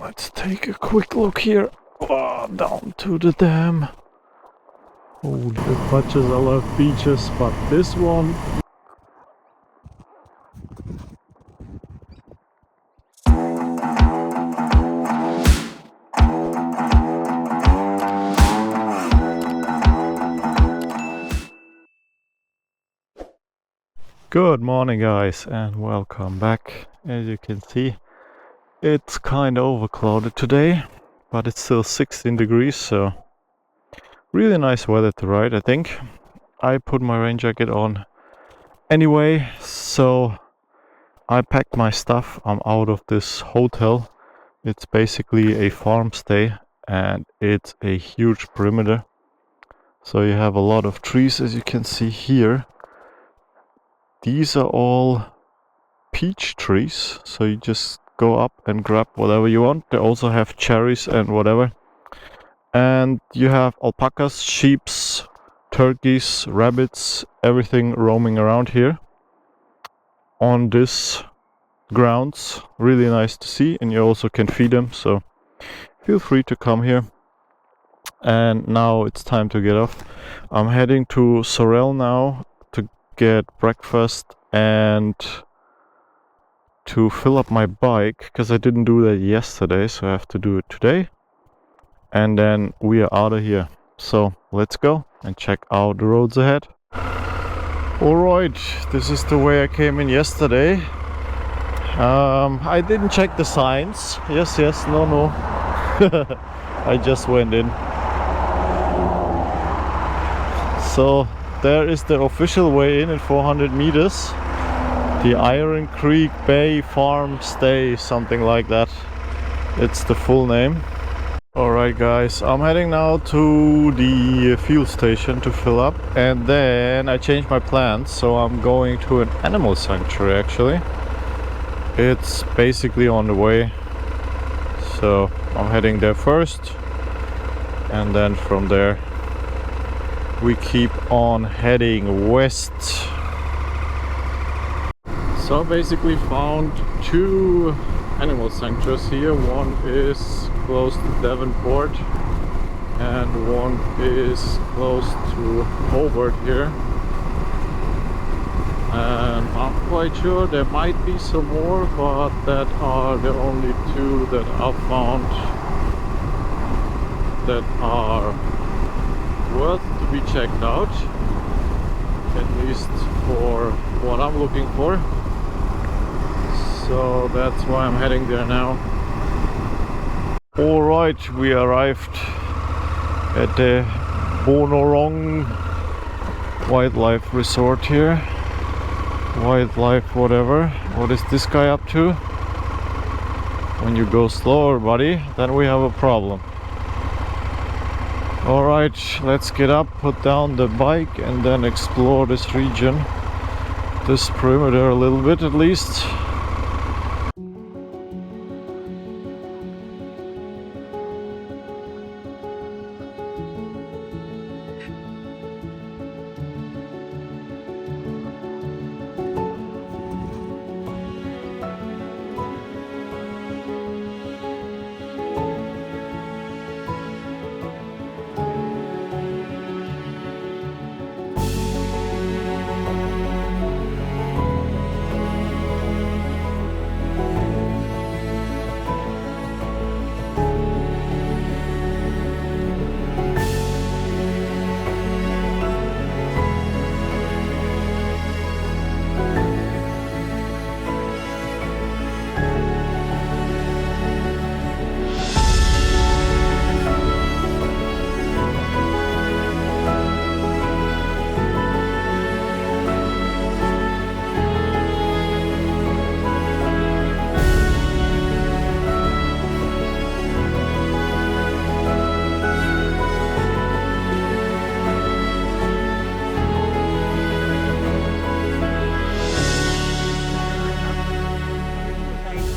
Let's take a quick look here. Down to the dam. Holy fudges, I love beaches, but this one... Good morning guys and welcome back. As you can see, it's kind of overclouded today, but it's still 16 degrees, so really nice weather to ride, I think. I put my rain jacket on anyway, so I packed my stuff. I'm out of this hotel. It's basically a farm stay and it's a huge perimeter. So you have a lot of trees, as you can see here. These are all peach trees, so you just go up and grab whatever you want. They also have cherries and whatever. And you have alpacas, sheeps, turkeys, rabbits, everything roaming around here on this grounds. Really nice to see, and you also can feed them, so feel free to come here. And now it's time to get off. I'm heading to Sorel now to get breakfast and to fill up my bike, because I didn't do that yesterday, so I have to do it today. And then we are out of here. So let's go and check out the roads ahead. Alright, this is the way I came in yesterday. I didn't check the signs. Yes, no. I just went in. So there is the official way in 400 meters. The Iron Creek Bay Farm Stay, something like that. It's the full name. Alright guys, I'm heading now to the fuel station to fill up, and then I changed my plans, so I'm going to an animal sanctuary actually. It's basically on the way, so I'm heading there first, and then from there we keep on heading west. So I basically found two animal sanctuaries here. One is close to Devonport and one is close to Hobart here. And I'm quite sure there might be some more, but that are the only two that I've found that are worth to be checked out, at least for what I'm looking for. So that's why I'm heading there now. Alright, we arrived at the Bonorong Wildlife Resort here. Wildlife whatever. What is this guy up to? When you go slower, buddy, then we have a problem. Alright, let's get up, put down the bike, and then explore this region. This perimeter a little bit at least.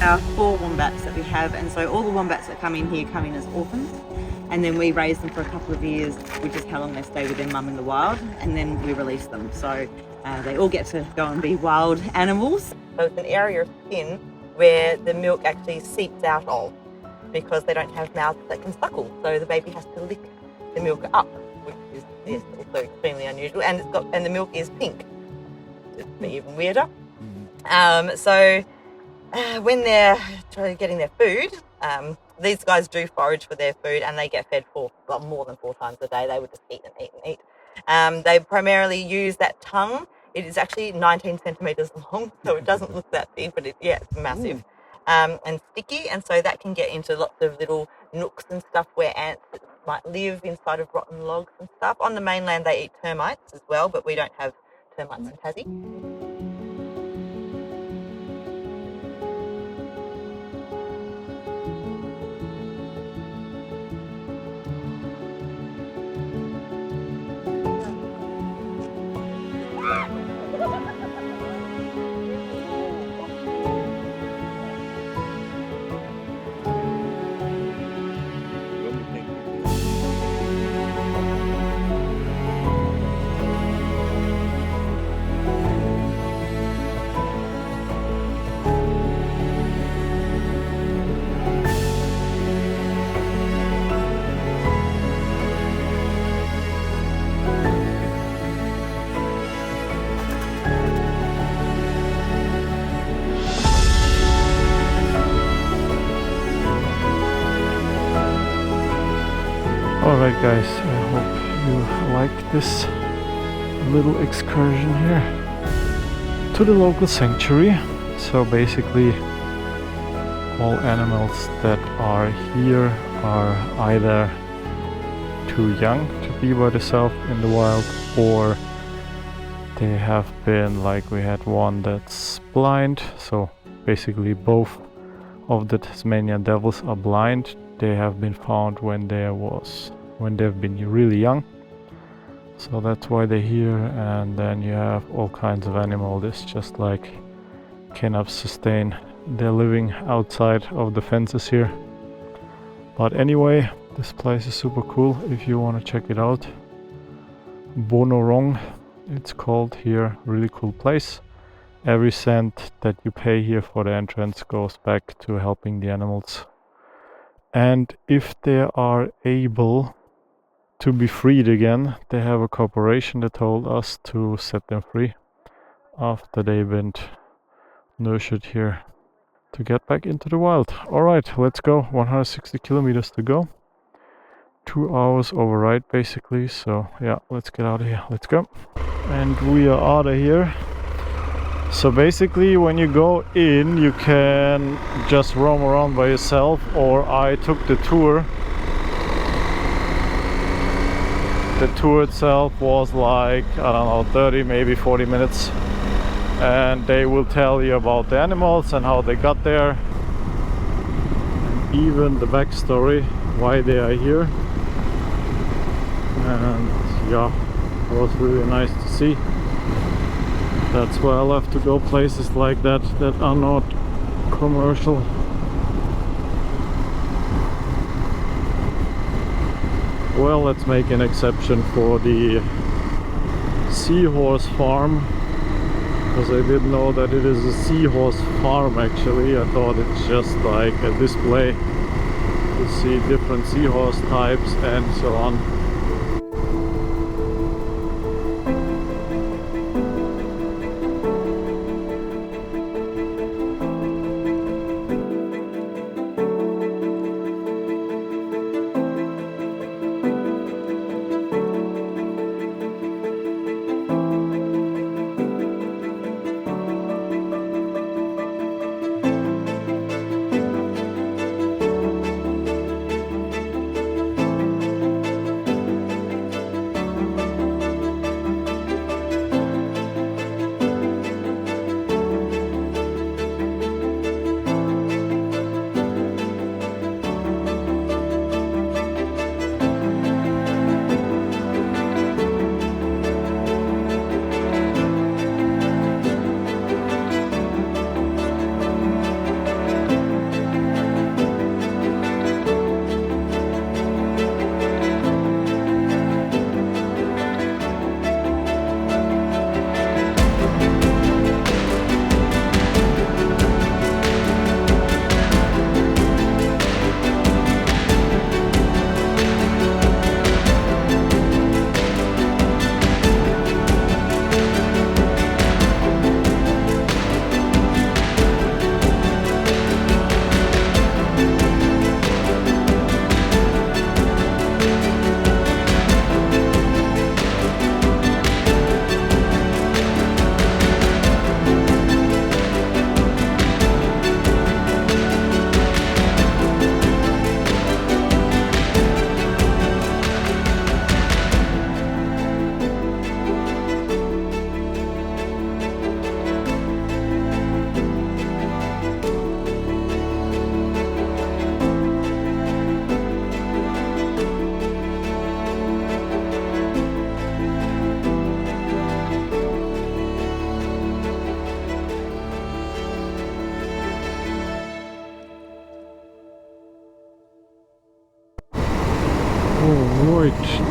Our 4 wombats that we have, and so all the wombats that come in here come in as orphans, and then we raise them for a couple of years, which is how long they stay with their mum in the wild, and then we release them. So they all get to go and be wild animals. So it's an area of skin where the milk actually seeps out of. because they don't have mouths that can suckle. So the baby has to lick the milk up, which is also extremely unusual. And the milk is pink. It's even weirder. So when they're getting their food, these guys do forage for their food, and they get fed more than 4 times a day. They would just eat and eat and eat. They primarily use that tongue. It is actually 19 centimeters long, so it doesn't look that big, but it's massive. And sticky, and so that can get into lots of little nooks and stuff where ants might live inside of rotten logs and stuff. On the mainland, they eat termites as well, but we don't have termites in Tassie. Alright guys, I hope you like this little excursion here to the local sanctuary. So basically all animals that are here are either too young to be by themselves in the wild, or they have been, like we had one that's blind. So basically both of the Tasmanian devils are blind. They have been found when they've been really young, so that's why they're here. And then you have all kinds of animals that just like cannot sustain their living outside of the fences here. But anyway, this place is super cool if you want to check it out. Bonorong, it's called here. Really cool place. Every cent that you pay here for the entrance goes back to helping the animals. And if they are able to be freed again, they have a corporation that told us to set them free after they've been nurtured here to get back into the wild. Alright, let's go. 160 kilometers to go. 2 hours override basically. So yeah, let's get out of here. Let's go. And we are out of here. So basically when you go in, you can just roam around by yourself, or I took the tour. The tour itself was like, I don't know, 30 maybe 40 minutes, and they will tell you about the animals and how they got there, and even the backstory why they are here. And yeah, it was really nice to see. That's why I love to go places like that are not commercial. Well, let's make an exception for the Seahorse farm, because I didn't know that it is a seahorse farm actually. I thought it's just like a display to see different seahorse types and so on.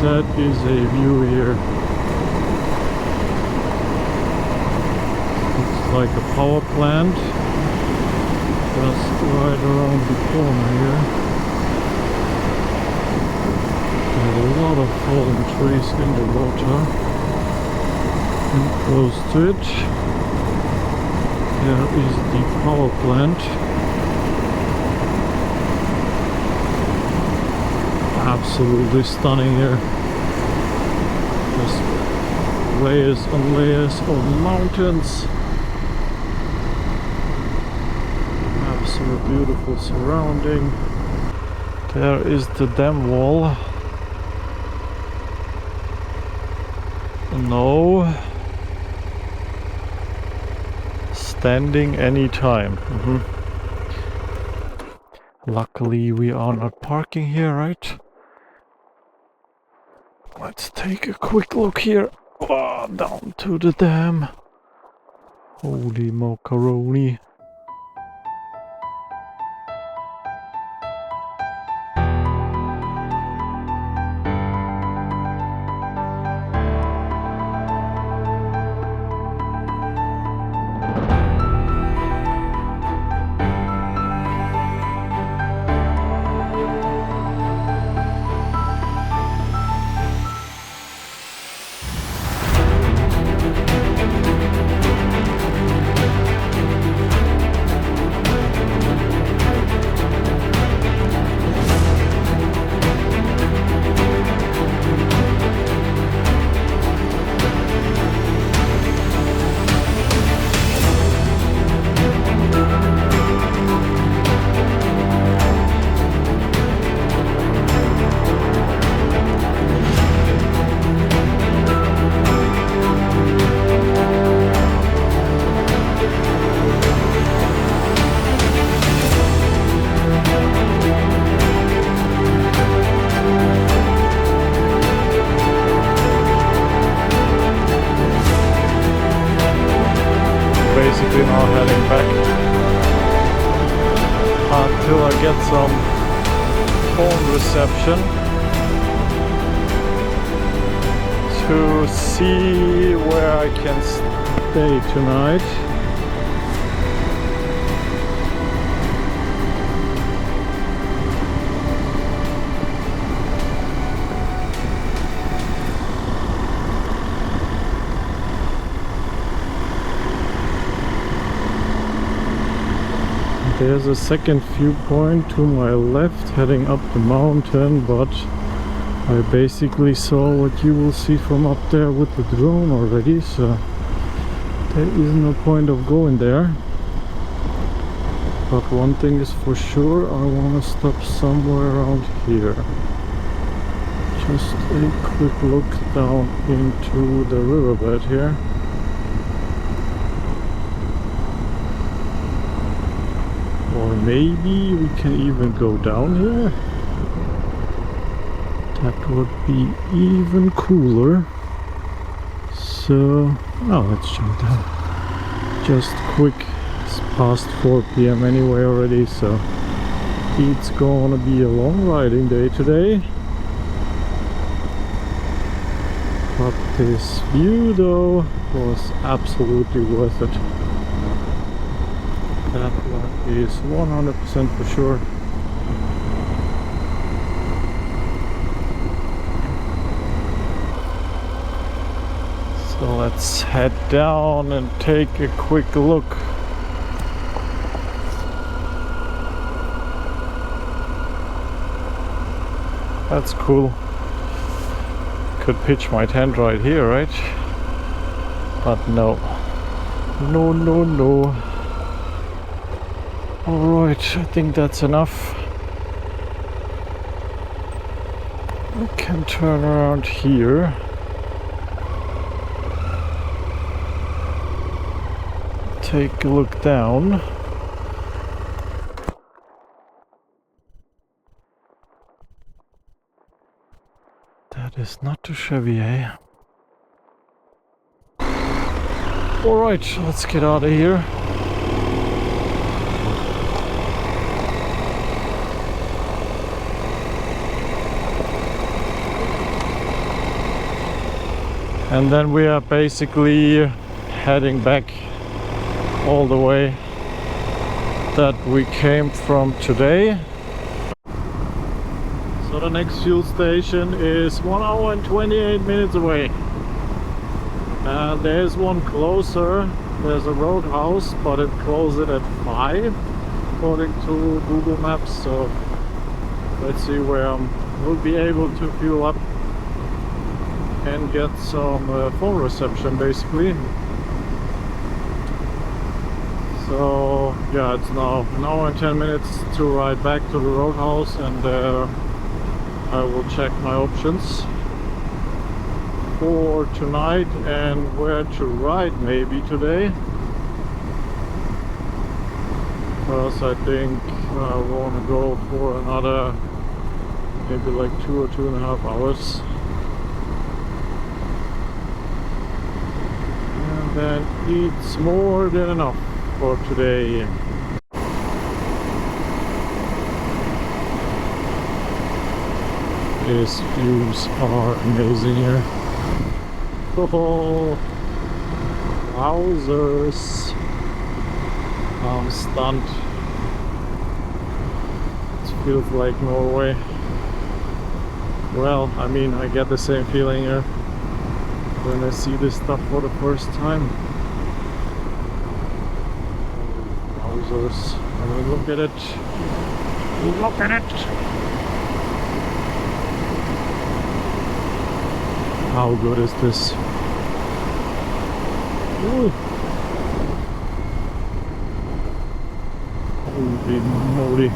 that is a view here. It's like a power plant just right around the corner here. There's a lot of fallen trees in the water and close to it there is the power plant. Absolutely stunning here. Just layers and layers of mountains. Absolutely beautiful surrounding. There is the dam wall. No standing anytime. Luckily we are not parking here, right? Let's take a quick look here. Oh, down to the dam. Holy macaroni. Basically now heading back until I get some phone reception to see where I can stay tonight. There's a second viewpoint to my left heading up the mountain, but I basically saw what you will see from up there with the drone already, so there is no point of going there. But one thing is for sure, I want to stop somewhere around here. Just a quick look down into the riverbed here. Or maybe we can even go down here. That would be even cooler. So, let's jump down. Just quick, it's past 4 p.m. anyway already, so it's gonna be a long riding day today. But this view though was absolutely worth it. That one is 100% for sure. So let's head down and take a quick look. That's cool. Could pitch my tent right here, right? But no. No, no, no. Alright, I think that's enough. I can turn around here. Take a look down. That is not too shabby, eh? Alright, let's get out of here. And then we are basically heading back all the way that we came from today. So the next fuel station is 1 hour and 28 minutes away. And there's one closer. There's a roadhouse, but it closes at 5 according to Google Maps. So let's see where we'll be able to fuel up and get some phone reception basically. So yeah, it's now an hour and 10 minutes to ride back to the roadhouse, and I will check my options for tonight and where to ride maybe today, because I think I want to go for another maybe like 2 or 2.5 hours, and then it's more than enough for today. These views are amazing here. Oh, wowzers! I'm stunned. It feels like Norway. Well, I mean, I get the same feeling here when I see this stuff for the first time. Wowzers! I mean, look at it! Look at it! How good is this? Ooh. Holy moly!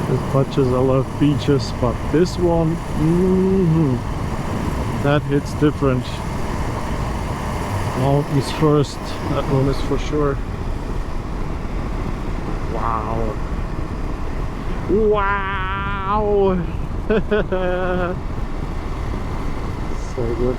As much as I love beaches, but this one, that hits different. Mountains first, that one is for sure. Wow! Wow! So good.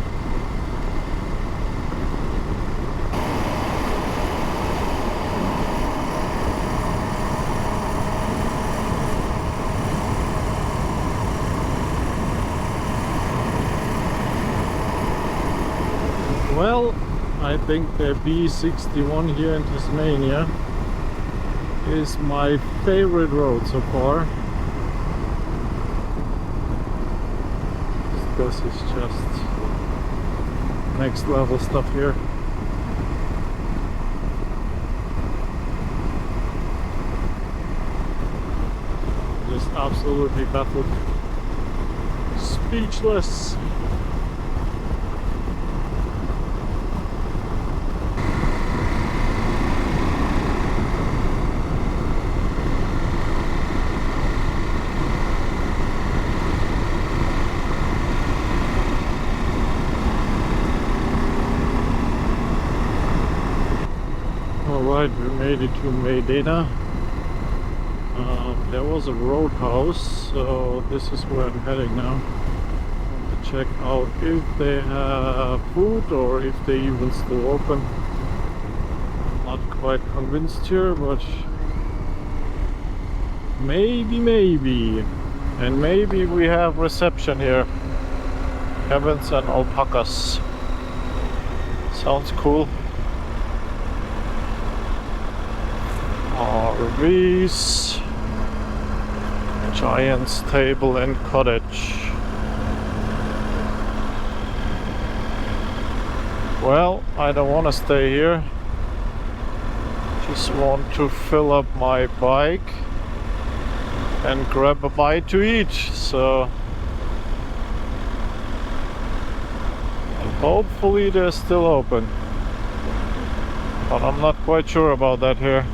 Well, I think the B61 here in Tasmania is my favorite road so far. This is just next level stuff here. Just absolutely baffled, speechless. Alright, we made it to Medina. There was a roadhouse, so this is where I'm heading now. I want to check out if they have food or if they even still open. Not quite convinced here, but maybe. And maybe we have reception here. Cabins and alpacas. Sounds cool. RVs, Giant's Table and Cottage. Well, I don't want to stay here. Just want to fill up my bike and grab a bite to eat. So, and hopefully they're still open. But I'm not quite sure about that here.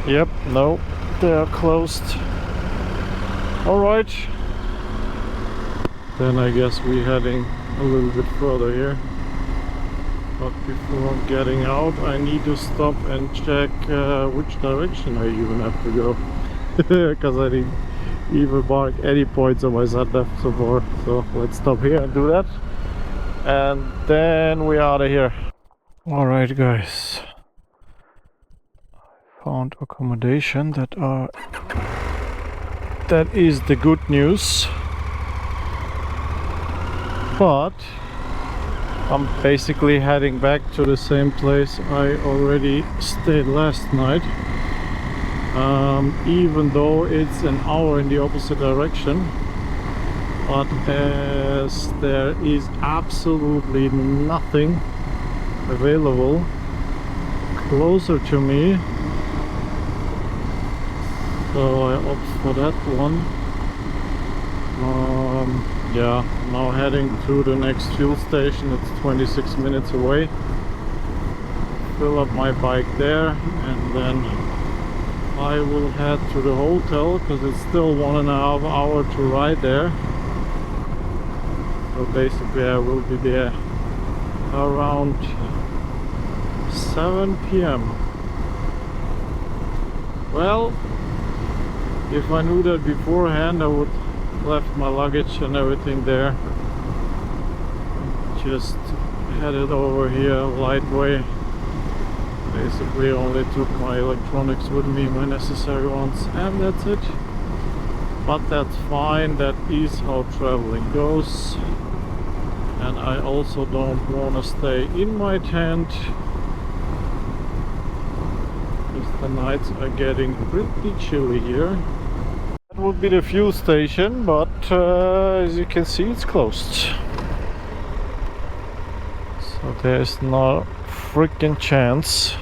Yep, no, they are closed. Alright. Then I guess we're heading a little bit further here. But before getting out, I need to stop and check which direction I even have to go. Because I didn't even mark any points on my sat nav so far. So let's stop here and do that. And then we're out of here. Alright guys, found accommodation that is the good news, but I'm basically heading back to the same place I already stayed last night, even though it's an hour in the opposite direction. But as there is absolutely nothing available closer to me, so I opt for that one. Yeah, now heading to the next fuel station. It's 26 minutes away. Fill up my bike there, and then I will head to the hotel because it's still 1.5 hours to ride there. So basically I will be there around 7 p.m. Well, if I knew that beforehand, I would left my luggage and everything there. Just headed over here light way. Basically only took my electronics with me, my necessary ones, and that's it. But that's fine, that is how traveling goes. And I also don't want to stay in my tent, because the nights are getting pretty chilly here. That would be the fuel station, but as you can see, it's closed. So there's no freaking chance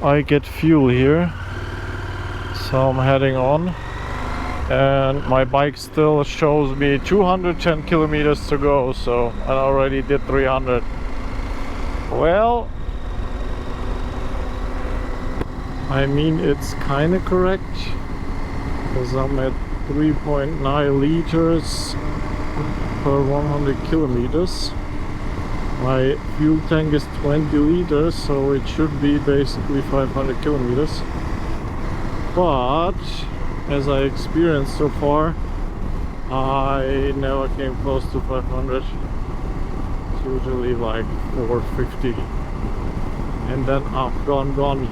I get fuel here. So I'm heading on, and my bike still shows me 210 kilometers to go, so I already did 300. Well, I mean, it's kind of correct, because I'm at 3.9 liters per 100 kilometers. My fuel tank is 20 liters, so it should be basically 500 kilometers. But as I experienced so far, I never came close to 500. It's usually like 450, and then I'm gone.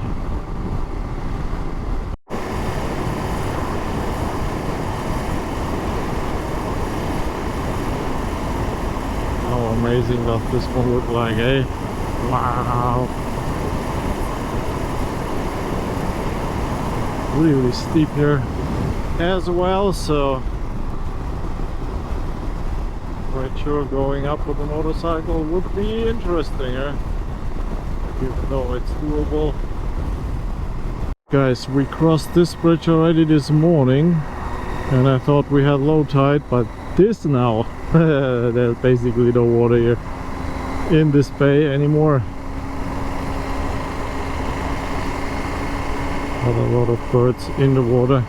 How amazing does this one look like, eh? Wow! Really steep here as well, so quite sure going up with a motorcycle would be interesting, eh? Even though it's doable. Guys, we crossed this bridge already this morning, and I thought we had low tide, but this now, there's basically no water here in this bay anymore. But a lot of birds in the water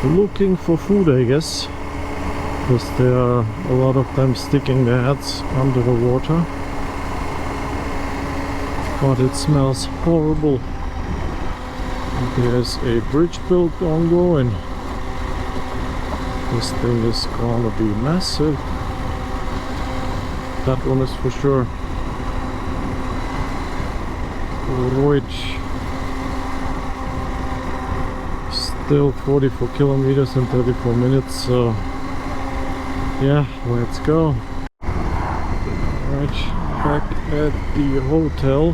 looking for food, I guess, because there are a lot of them sticking their heads under the water. But it smells horrible. There's a bridge built ongoing. This thing is gonna be massive. That one is for sure. Right. Still 44 kilometers in 34 minutes, so yeah, let's go. Right, back at the hotel,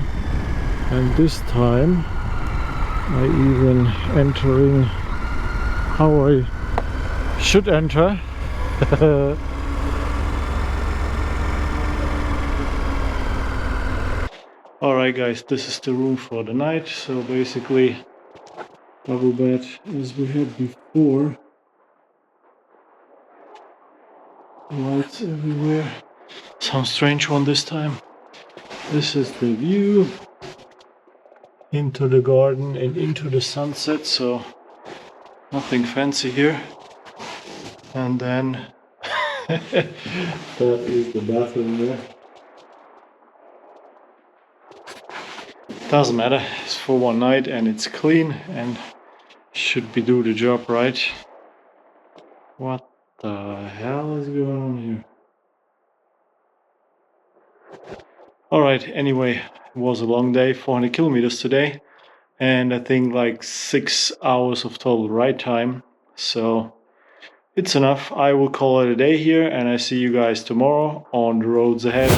and this time I even entering how I should enter. Alright guys, this is the room for the night. So basically double bed as we had before. Lights everywhere. Some strange one this time. This is the view into the garden and into the sunset, so nothing fancy here. And then that is the bathroom there. Doesn't matter, it's for one night and it's clean and should be do the job right. What the hell is going on here? Alright, anyway, It was a long day, 400 kilometers today, and I think like 6 hours of total ride time. So it's enough. I will call it a day here, and I see you guys tomorrow on the roads ahead.